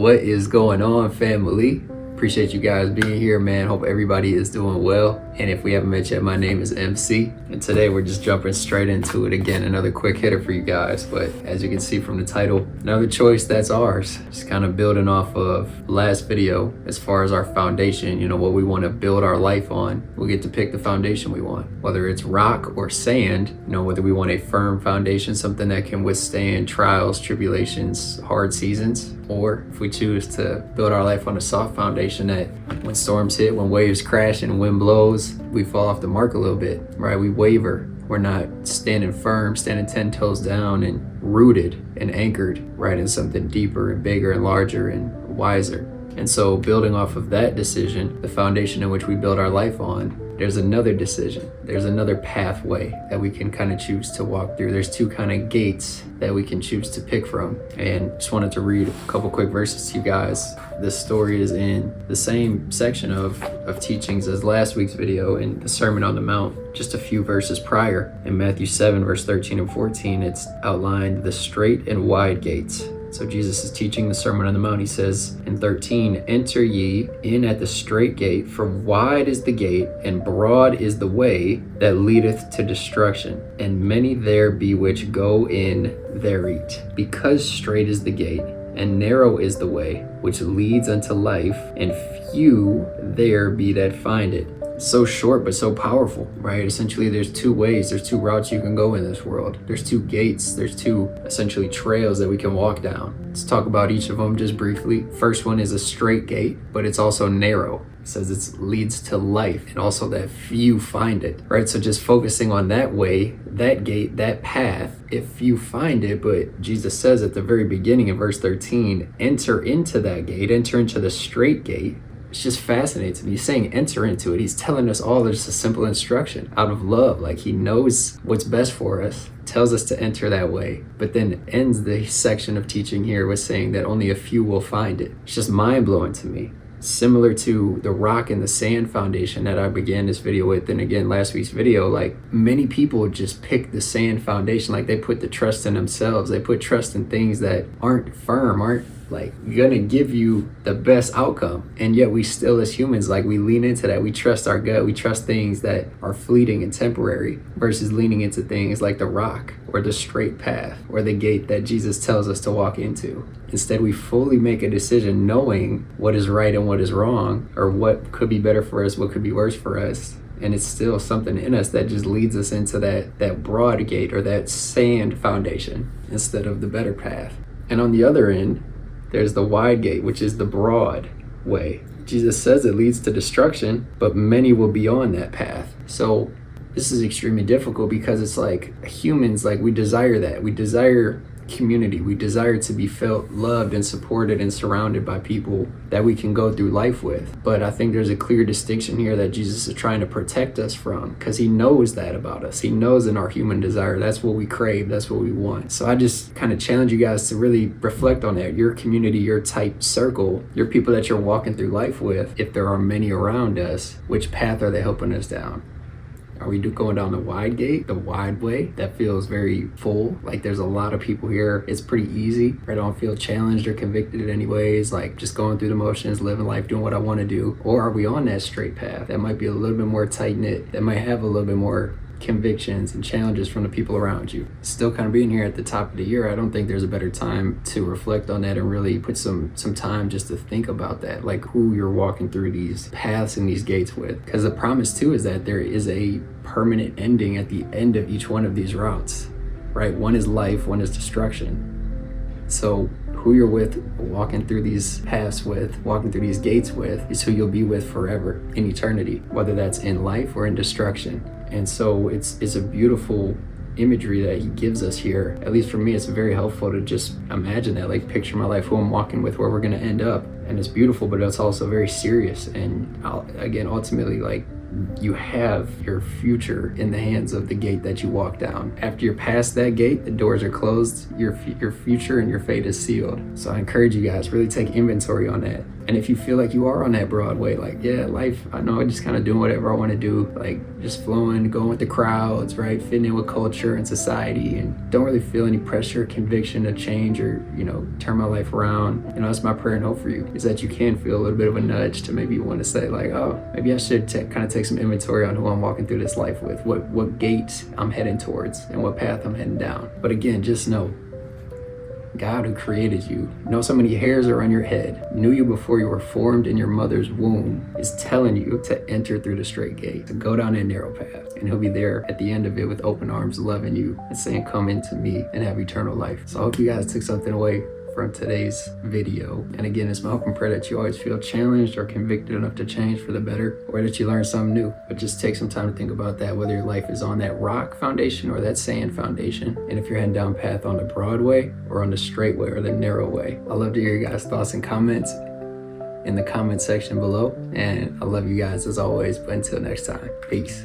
What is going on, family? Appreciate you guys being here, man. Hope everybody is doing well. And if we haven't met yet, my name is MC. And today we're just jumping straight into it again. Another quick hitter for you guys. But as you can see from the title, another choice that's ours. Just kind of building off of last video as far as our foundation, what we want to build our life on. We get to pick the foundation we want, whether it's rock or sand, whether we want a firm foundation, something that can withstand trials, tribulations, hard seasons, or if we choose to build our life on a soft foundation that when storms hit, when waves crash and wind blows, we fall off the mark a little bit, right? We waver. We're not standing firm, standing 10 toes down and rooted and anchored, right, in something deeper and bigger and larger and wiser. And so building off of that decision, the foundation in which we build our life on, there's another decision. There's another pathway that we can kind of choose to walk through. There's two kind of gates that we can choose to pick from. And just wanted to read a couple quick verses to you guys. This story is in the same section of teachings as last week's video in the Sermon on the Mount. Just a few verses prior, in Matthew 7, verse 13 and 14, it's outlined the straight and wide gates. So Jesus is teaching the Sermon on the Mount. He says in 13, "Enter ye in at the straight gate, for wide is the gate, and broad is the way that leadeth to destruction, and many there be which go in thereat. Because straight is the gate, and narrow is the way, which leads unto life, and few there be that find it." So short but so powerful, right? Essentially there's two ways, there's two routes you can go in this world. There's two gates, there's two essentially trails that we can walk down. Let's talk about each of them just briefly. First one is a straight gate, but it's also narrow. It says it leads to life, and also that few find it, right? So just focusing on that way, that gate, that path, if few find it. But Jesus says at the very beginning in verse 13, enter into that gate, enter into the straight gate. It's just fascinating me. He's saying enter into it. He's telling us all just a simple instruction out of love. Like he knows what's best for us, tells us to enter that way, but then ends the section of teaching here with saying that only a few will find it. It's just mind-blowing to me. Similar to the rock and the sand foundation that I began this video with, and again last week's video, like many people just pick the sand foundation, like they put the trust in themselves. They put trust in things that aren't firm, aren't like gonna give you the best outcome. And yet we still as humans, like we lean into that. We trust our gut. We trust things that are fleeting and temporary versus leaning into things like the rock or the straight path or the gate that Jesus tells us to walk into. Instead, we fully make a decision knowing what is right and what is wrong, or what could be better for us, what could be worse for us. And it's still something in us that just leads us into that broad gate or that sand foundation instead of the better path. And on the other end, there's the wide gate, which is the broad way. Jesus says it leads to destruction, but many will be on that path. So this is extremely difficult because it's like humans, like we desire that. We desire community. We desire to be felt loved and supported and surrounded by people that we can go through life with. But I think there's a clear distinction here that Jesus is trying to protect us from, because he knows that about us. He knows in our human desire, that's what we crave, that's what we want. So I just kind of challenge you guys to really reflect on that. Your community, your type circle, your people that you're walking through life with, if there are many around us, which path are they helping us down? Are we going down the wide gate, the wide way that feels very full? Like there's a lot of people here. It's pretty easy. I don't feel challenged or convicted in any ways, like just going through the motions, living life, doing what I want to do. Or are we on that straight path that might be a little bit more tight knit, that might have a little bit more convictions and challenges from the people around you? Still kind of being here at the top of the year, I don't think there's a better time to reflect on that and really put some time just to think about that, like who you're walking through these paths and these gates with. Because the promise too is that there is a permanent ending at the end of each one of these routes, right? One is life, one is destruction. So who you're with, walking through these paths with, walking through these gates with, is who you'll be with forever in eternity, whether that's in life or in destruction. And so it's a beautiful imagery that he gives us here. At least for me, it's very helpful to just imagine that, like picture my life, who I'm walking with, where we're gonna end up. And it's beautiful, but it's also very serious. And again, ultimately, like you have your future in the hands of the gate that you walk down. After you're past that gate, the doors are closed, your future and your fate is sealed. So I encourage you guys, really take inventory on that And if you feel like you are on that Broadway, like, yeah, life, I know, just kind of doing whatever I want to do, like just flowing, going with the crowds, right? Fitting in with culture and society, and don't really feel any pressure or conviction to change or, turn my life around. That's my prayer and hope for you, is that you can feel a little bit of a nudge to maybe want to say like, oh, maybe I should kind of take some inventory on who I'm walking through this life with, what gate I'm heading towards and what path I'm heading down. But again, just know, God who created you, knows how many hairs are on your head, knew you before you were formed in your mother's womb, is telling you to enter through the straight gate, to go down that narrow path. And he'll be there at the end of it with open arms, loving you and saying, come into me and have eternal life. So I hope you guys took something away from today's video. And again, it's my hope and prayer that you always feel challenged or convicted enough to change for the better, or that you learn something new. But just take some time to think about that, whether your life is on that rock foundation or that sand foundation, and if you're heading down path on the broad way or on the straight way or the narrow way. I love to hear your guys' thoughts and comments in the comment section below, and I love you guys as always. But until next time, peace.